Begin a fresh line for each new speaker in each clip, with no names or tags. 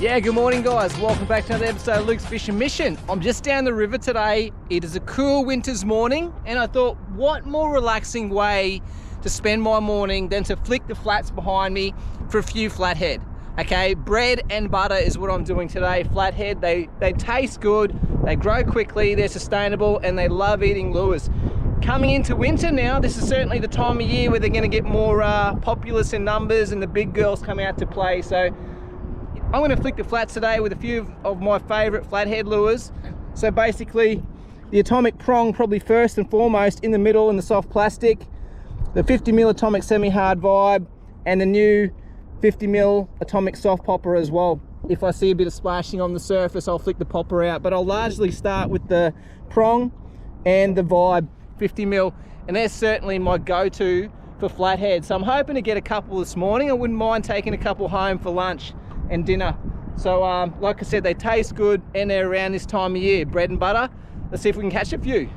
Yeah, good morning guys. Welcome back to another episode of Luke's Fishin Mission. I'm just down the river today. It is a cool winter's morning and I thought what more relaxing way to spend my morning than to flick the flats behind me for a few flathead. Okay, bread and butter is what I'm doing today. Flathead, they taste good, they grow quickly, they're sustainable and they love eating lures. Coming into winter now, this is certainly the time of year where they're going to get more populous in numbers and the big girls come out to play. So I'm going to flick the flats today with a few of my favourite flathead lures. So basically the atomic prong probably first and foremost in the middle in the soft plastic, the 50mm atomic semi-hard vibe and the new 50mm atomic soft popper as well. If I see a bit of splashing on the surface I'll flick the popper out, but I'll largely start with the prong and the vibe 50mm, and they're certainly my go-to for flathead. So I'm hoping to get a couple this morning. I wouldn't mind taking a couple home for lunch and dinner. So like I said, they taste good and they're around this time of year, bread and butter. Let's see if we can catch a few.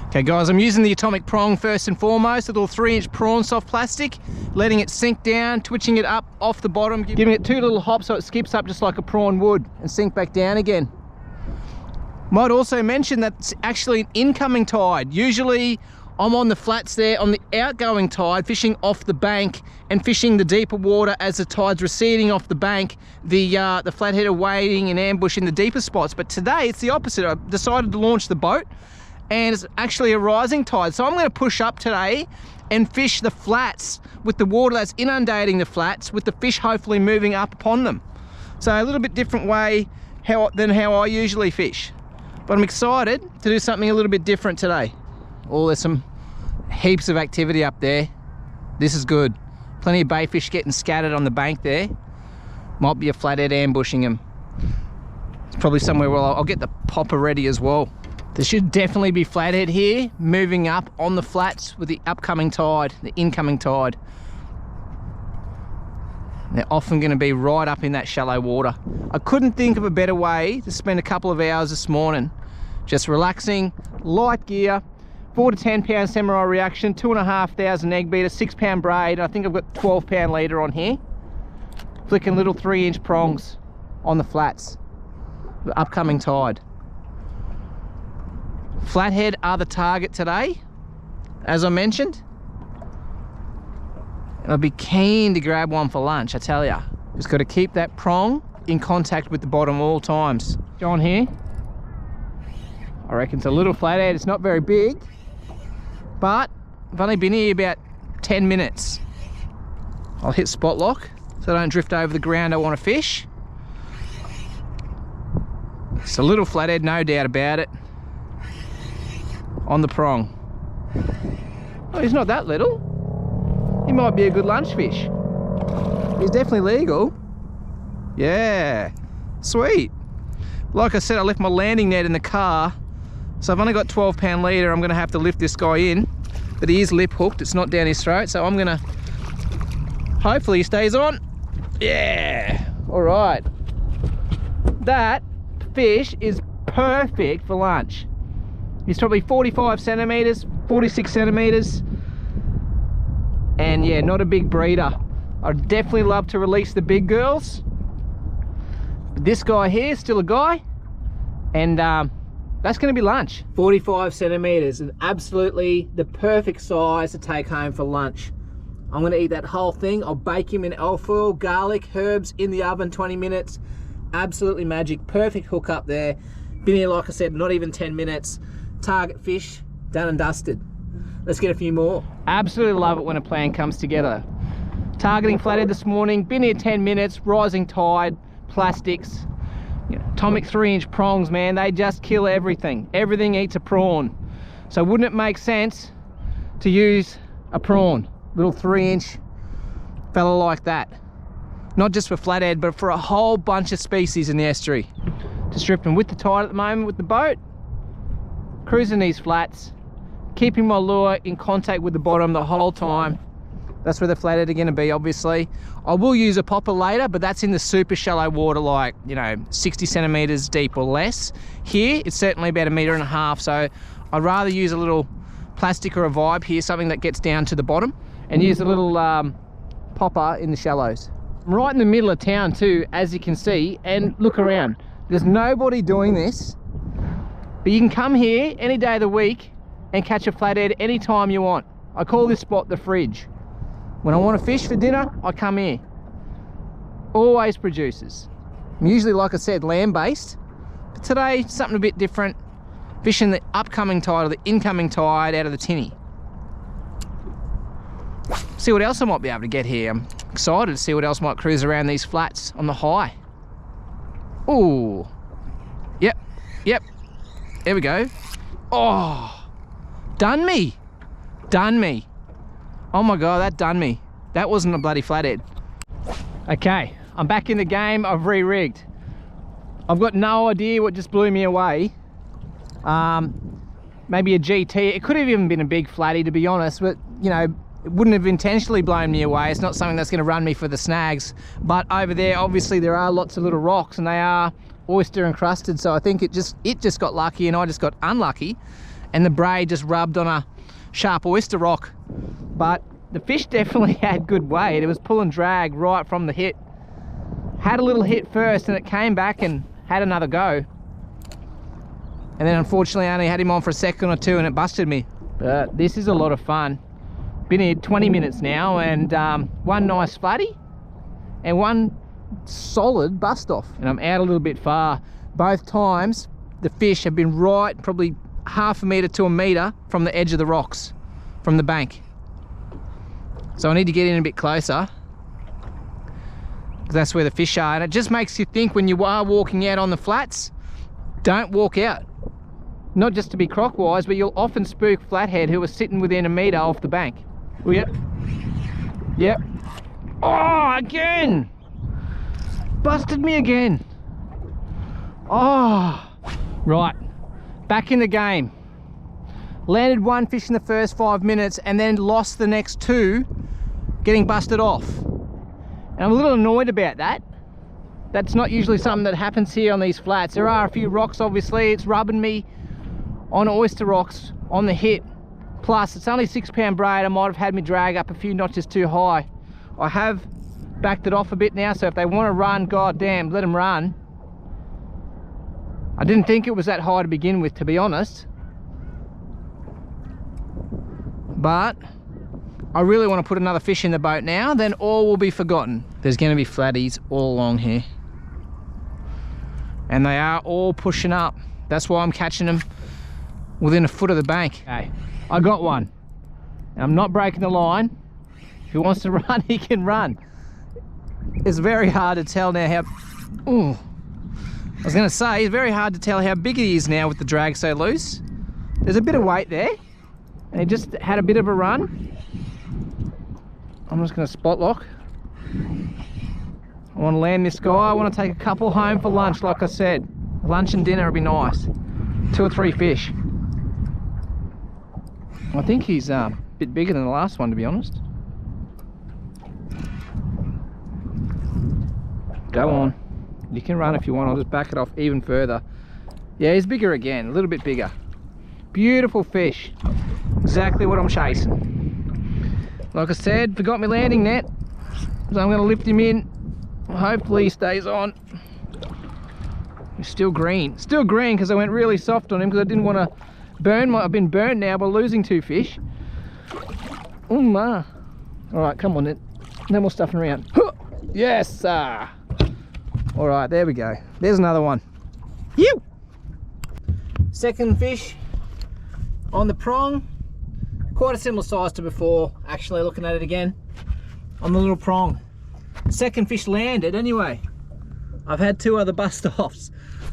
Okay guys, I'm using the atomic prong first and foremost, a little 3-inch prawn soft plastic, letting it sink down, twitching it up off the bottom, giving it 2 little hops so it skips up just like a prawn would and sink back down again. Might also mention that it's actually an incoming tide. Usually I'm on the flats there on the outgoing tide, fishing off the bank and fishing the deeper water as the tide's receding off the bank. The flathead are waiting in ambush in the deeper spots. But today it's the opposite. I decided to launch the boat and it's actually a rising tide. So I'm going to push up today and fish the flats with the water that's inundating the flats, with the fish hopefully moving up upon them. So a little bit different way than how I usually fish. But I'm excited to do something a little bit different today. Oh, there's some heaps of activity up there. This is good. Plenty of bayfish getting scattered on the bank there. Might be a flathead ambushing them. It's probably somewhere where I'll get the popper ready as well. There should definitely be flathead here, moving up on the flats with the upcoming tide, the incoming tide. They're often going to be right up in that shallow water. I couldn't think of a better way to spend a couple of hours this morning. Just relaxing, light gear, 4 to 10 pound samurai reaction, 2,500 egg beater, 6 pound braid. I think I've got 12 pound leader on here. Flicking little 3-inch prongs on the flats. The upcoming tide. Flathead are the target today, as I mentioned. And I'll be keen to grab one for lunch, I tell ya. Just got to keep that prong in contact with the bottom all times. John here. I reckon it's a little flathead. It's not very big, but I've only been here about 10 minutes. I'll hit spot lock so I don't drift over the ground I want to fish. It's a little flathead, no doubt about it. On the prong. Oh, he's not that little. He might be a good lunch fish. He's definitely legal. Yeah, sweet. Like I said, I left my landing net in the car, so I've only got 12 pound leader. I'm gonna have to lift this guy in, but he is lip hooked. It's not down his throat, so I'm gonna, hopefully he stays on. Yeah, all right. That fish is perfect for lunch. He's probably 45 centimeters, 46 centimeters. And yeah, not a big breeder. I'd definitely love to release the big girls. But this guy here is still a guy. And that's gonna be lunch. 45 centimeters, and absolutely the perfect size to take home for lunch. I'm gonna eat that whole thing. I'll bake him in alfoil, garlic, herbs in the oven, 20 minutes. Absolutely magic, perfect hook up there. Been here, like I said, not even 10 minutes. Target fish, done and dusted. Let's get a few more. Absolutely love it when a plan comes together. Targeting flathead this morning, been here 10 minutes, rising tide, plastics, atomic 3-inch prongs, man, they just kill everything. Everything eats a prawn. So wouldn't it make sense to use a prawn, little 3-inch fella like that? Not just for flathead, but for a whole bunch of species in the estuary. Just drifting with the tide at the moment with the boat, cruising these flats, keeping my lure in contact with the bottom the whole time. That's where the flathead are going to be, obviously. I will use a popper later, but that's in the super shallow water, like 60 centimeters deep or less. Here it's certainly about 1.5 meters, so I'd rather use a little plastic or a vibe here, something that gets down to the bottom, and use a little popper in the shallows. I'm right in the middle of town too, as you can see, and look around. There's nobody doing this, but you can come here any day of the week and catch a flathead anytime you want. I call this spot the fridge. When I want to fish for dinner, I come here. Always produces. I'm usually, like I said, land-based, but today something a bit different. Fishing the upcoming tide or the incoming tide out of the tinny. See what else I might be able to get here. I'm excited to see what else might cruise around these flats on the high. Ooh. Yep. There we go. Oh, done me. Oh my God, that done me. That wasn't a bloody flathead. Okay, I'm back in the game. I've re-rigged. I've got no idea what just blew me away. Maybe a GT. It could have even been a big flatty, to be honest, but you know, it wouldn't have intentionally blown me away. It's not something that's going to run me for the snags. But over there, obviously there are lots of little rocks and they are oyster encrusted, so I think it just got lucky and I just got unlucky, and the braid just rubbed on a sharp oyster rock. But the fish definitely had good weight. It was pull and drag right from the hit. Had a little hit first and it came back and had another go. And then unfortunately I only had him on for a second or two and it busted me. But this is a lot of fun. Been here 20 minutes now, and one nice flatty and one solid bust off. And I'm out a little bit far. Both times the fish have been right probably half a metre to a metre from the edge of the rocks, from the bank. So I need to get in a bit closer, because that's where the fish are. And it just makes you think, when you are walking out on the flats, don't walk out. Not just to be croc wise, but you'll often spook flathead who are sitting within a metre off the bank. Oh, yep. Oh, again! Busted me again. Oh, right. Back in the game. Landed one fish in the first 5 minutes and then lost the next two, getting busted off. And I'm a little annoyed about that. That's not usually something that happens here on these flats. There are a few rocks, obviously. It's rubbing me on oyster rocks on the hit. Plus, it's only 6 pound braid. I might have had me drag up a few notches too high. I have backed it off a bit now, so if they want to run, goddamn, let them run. I didn't think it was that high to begin with, to be honest. But I really want to put another fish in the boat now, then all will be forgotten. There's going to be flatties all along here. And they are all pushing up. That's why I'm catching them within a foot of the bank. Okay, I got one. And I'm not breaking the line. If he wants to run, he can run. It's very hard to tell now how... Ooh. I was going to say, it's very hard to tell how big he is now with the drag so loose. There's a bit of weight there. And he just had a bit of a run. I'm just going to spot lock. I want to land this guy. I want to take a couple home for lunch, like I said. Lunch and dinner would be nice. 2 or 3 fish. I think he's a bit bigger than the last one, to be honest. Go on. You can run if you want. I'll just back it off even further. Yeah, he's bigger again. A little bit bigger. Beautiful fish. Exactly what I'm chasing. Like I said, forgot my landing net. So I'm going to lift him in. Hopefully he stays on. He's still green. Still green because I went really soft on him because I didn't want to burn my... I've been burnt now by losing 2 fish. Oh my. Alright, come on then. No more stuffing around. Yes, sir. Alright, there we go. There's another one. You. Second fish on the prong. Quite a similar size to before, actually, looking at it again. On the little prong. Second fish landed anyway. I've had 2 other bust-offs,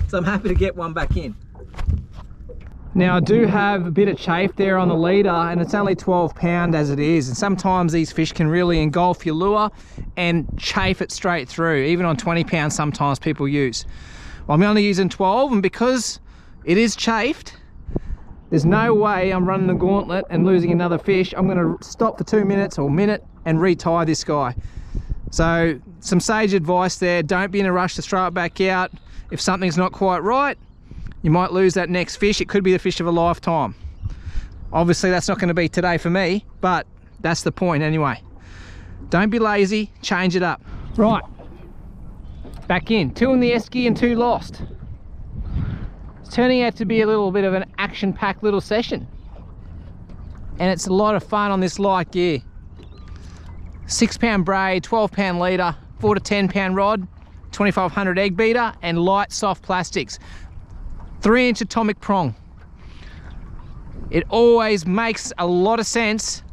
so I'm happy to get one back in. Now I do have a bit of chafe there on the leader, and it's only 12 pound as it is, and sometimes these fish can really engulf your lure and chafe it straight through. Even on 20 pounds sometimes people use. Well, I'm only using 12, and because it is chafed, there's no way I'm running the gauntlet and losing another fish. I'm going to stop for 2 minutes or a minute and retie this guy. So some sage advice there. Don't be in a rush to throw it back out. If something's not quite right, you might lose that next fish. It could be the fish of a lifetime. Obviously that's not going to be today for me, but that's the point anyway. Don't be lazy, change it up. Right, back in. 2 in the esky and 2 lost. It's turning out to be a little bit of an action-packed little session. And it's a lot of fun on this light gear. 6-pound braid, 12-pound leader, 4 to 10-pound rod, 2500 egg beater, and light soft plastics. 3-inch atomic prong. It always makes a lot of sense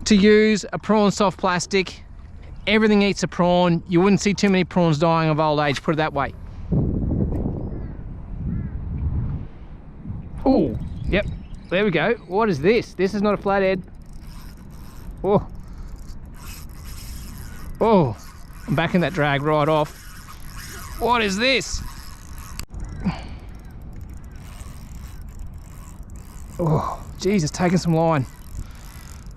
to use a prawn soft plastic. Everything eats a prawn. You wouldn't see too many prawns dying of old age, put it that way. Oh, yep, there we go. What is this? This is not a flathead. Oh, oh, I'm backing that drag right off. What is this? Oh, geez, it's taking some line.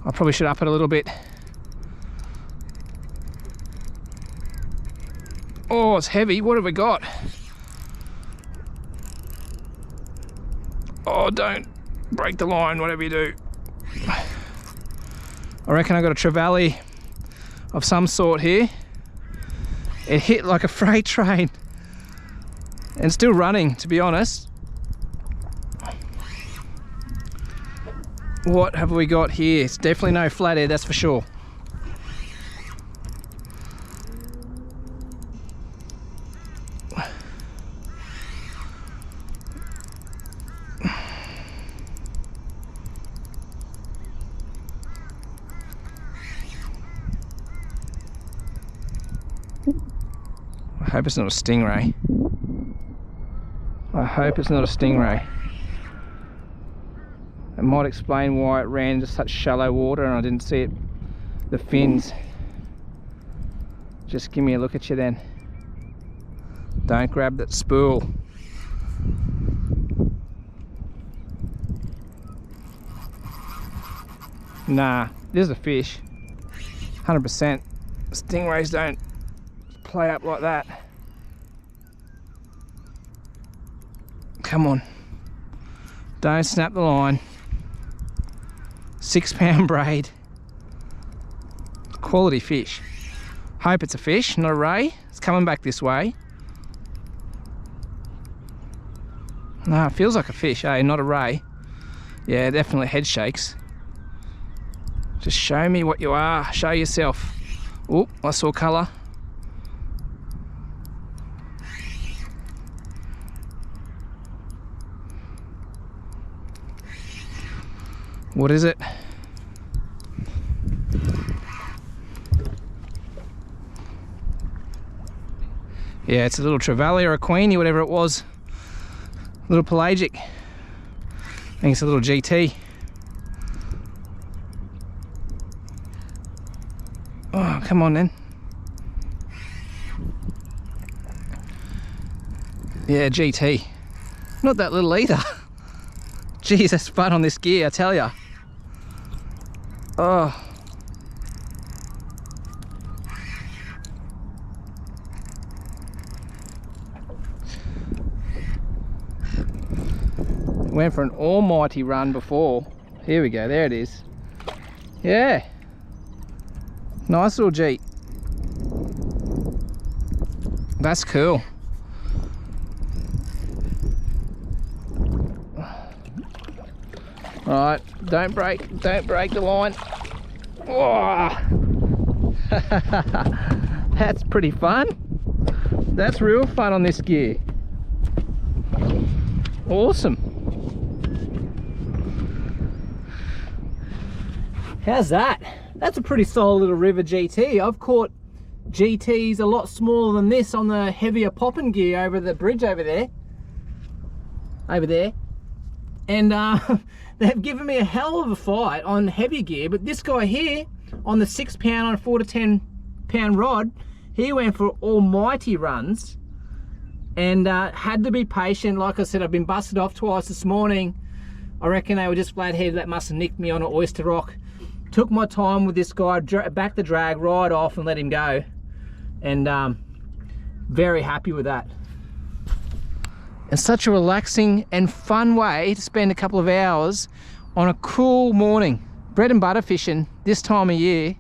I probably should up it a little bit. Oh, it's heavy. What have we got? Oh, don't break the line, whatever you do. I reckon I got a trevally of some sort here. It hit like a freight train and still running, to be honest. What have we got here? It's definitely no flathead, that's for sure. I hope it's not a stingray. I hope it's not a stingray. It might explain why it ran into such shallow water and I didn't see it, the fins. Just give me a look at you then. Don't grab that spool. Nah, this is a fish. 100%. Stingrays don't play up like that. Come on. Don't snap the line. 6-pound braid. Quality fish. Hope it's a fish, not a ray. It's coming back this way. No, it feels like a fish, eh? Not a ray. Yeah, definitely head shakes. Just show me what you are. Show yourself. Oh, I saw colour. What is it? Yeah, it's a little trevally or a queenie, whatever it was. A little pelagic. I think it's a little GT. Oh, come on then. Yeah, GT. Not that little either. Geez, that's fun on this gear, I tell ya. Oh. Went for an almighty run before. Here we go, there it is. Yeah. Nice little Jeep. That's cool. Alright, don't break the line. Oh. That's pretty fun. That's real fun on this gear. Awesome. How's that? That's a pretty solid little river GT. I've caught GTs a lot smaller than this on the heavier popping gear over the bridge over there. And they've given me a hell of a fight on heavy gear, but this guy here on the 6-pound on a 4 to 10-pound rod, he went for almighty runs and had to be patient. Like I said, I've been busted off twice this morning. I reckon they were just flathead that must have nicked me on an oyster rock. Took my time with this guy, backed the drag right off and let him go, and very happy with that. It's such a relaxing and fun way to spend a couple of hours on a cool morning. Bread and butter fishing this time of year,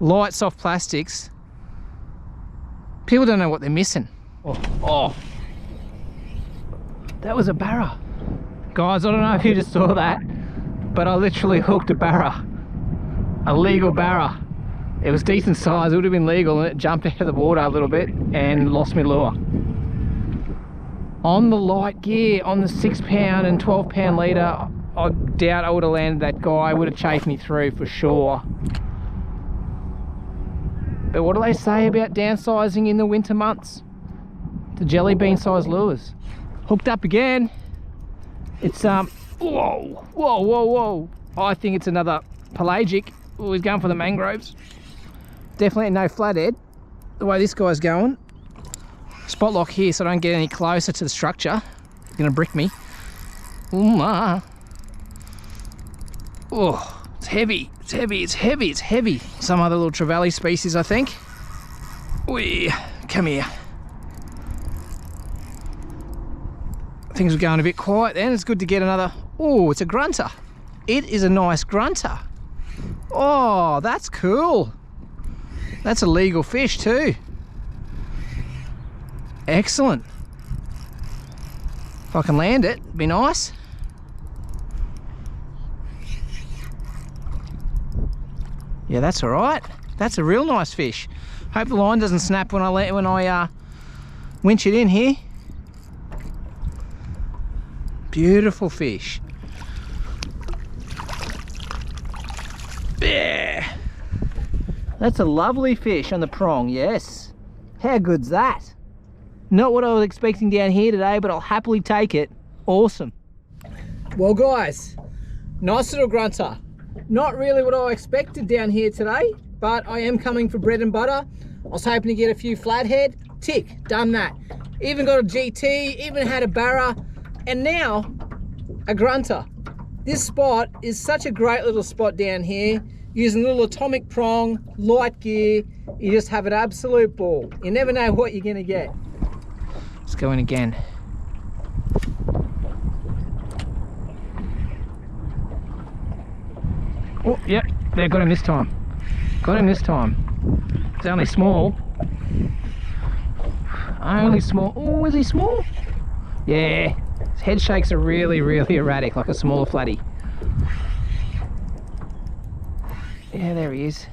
light soft plastics, People don't know what they're missing. Oh. That was a barra. Guys, I don't know if you just saw that, but I literally hooked a barra. A legal barra. It was decent size, it would have been legal, and it jumped out of the water a little bit and lost me lure. On the light gear, on the 6 pound and 12 pound leader, I doubt I would have landed that guy. Would have chafed me through for sure. But what do they say about downsizing in the winter months? The jelly bean size lures. Hooked up again. It's whoa. I think it's another pelagic. Oh, he's going for the mangroves. Definitely no flathead. The way this guy's going. Spot lock here so I don't get any closer to the structure. He's gonna brick me. Oh, it's heavy. It's heavy. Some other little trevally species, I think. Come here. Things were going a bit quiet then. It's good to get another. Oh, it's a grunter. It is a nice grunter. Oh, that's cool. That's a legal fish too. Excellent. If I can land it, it'd be nice. Yeah, that's all right. That's a real nice fish. Hope the line doesn't snap when I winch it in here. Beautiful fish. Yeah. That's a lovely fish on the prong, yes. How good's that? Not what I was expecting down here today, but I'll happily take it. Awesome. Well guys, nice little grunter. Not really what I expected down here today, but I am coming for bread and butter. I was hoping to get a few flathead. Tick, done that. Even got a GT, even had a barra, and now a grunter. This spot is such a great little spot down here. Using a little atomic prong, light gear, you just have an absolute ball. You never know what you're gonna get. Let's go in again. Oh, yep, there, got him this time. Got him this time. It's only small. Only small. Oh, is he small? Yeah, his head shakes are really erratic, like a smaller flatty. Yeah, there he is.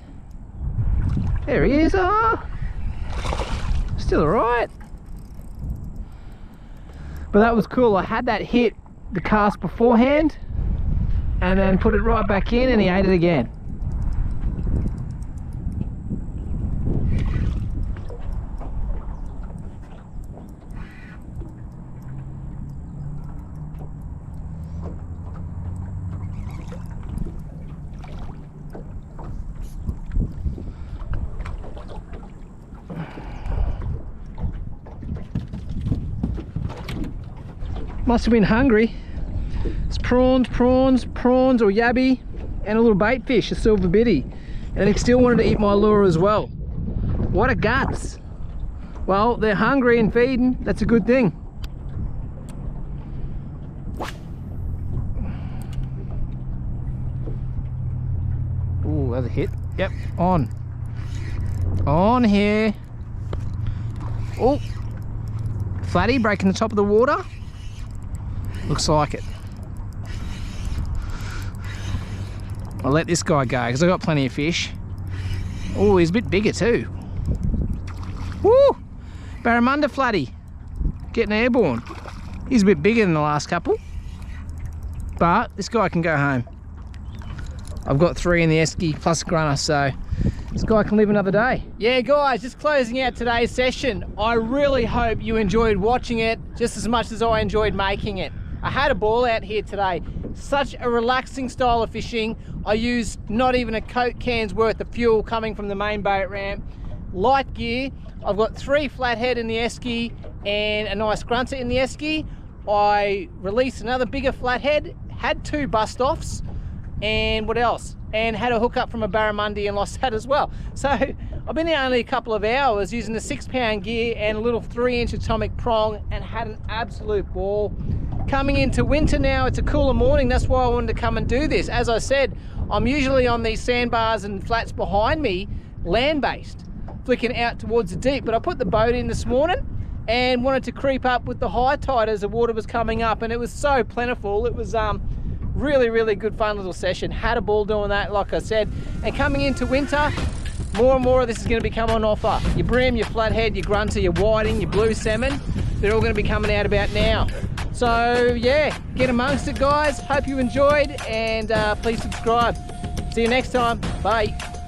There he is. Ah, still alright. But that was cool. I had that hit the cast beforehand and then put it right back in and he ate it again. Must have been hungry. It's prawns or yabby, and a little bait fish, a silver biddy. And he still wanted to eat my lure as well. What a guts. Well, they're hungry and feeding, that's a good thing. Ooh, that's a hit. Yep, on. On here. Oh, flatty breaking the top of the water. Looks like it. I'll let this guy go because I've got plenty of fish. Oh, he's a bit bigger too. Woo! Barramunder flatty. Getting airborne. He's a bit bigger than the last couple. But this guy can go home. I've got 3 in the esky plus a grunter, so this guy can live another day. Yeah guys, just closing out today's session. I really hope you enjoyed watching it just as much as I enjoyed making it. I had a ball out here today. Such a relaxing style of fishing. I used not even a Coke can's worth of fuel coming from the main boat ramp. Light gear. I've got 3 flathead in the esky and a nice grunter in the esky. I released another bigger flathead, had 2 bust offs, and what else? And had a hook up from a barramundi and lost that as well. So I've been here only a couple of hours using the 6 pound gear and a little 3-inch atomic prong and had an absolute ball. Coming into winter now, it's a cooler morning, that's why I wanted to come and do this. As I said, I'm usually on these sandbars and flats behind me, land-based. flicking out towards the deep. But I put the boat in this morning and wanted to creep up with the high tide as the water was coming up, and it was so plentiful. It was really good fun little session. Had a ball doing that, like I said. And coming into winter, more and more of this is going to become on offer. Your brim, your flathead, your grunter, your whiting, your blue salmon, they're all going to be coming out about now. So yeah, get amongst it, guys. Hope you enjoyed, and please subscribe. See you next time. Bye.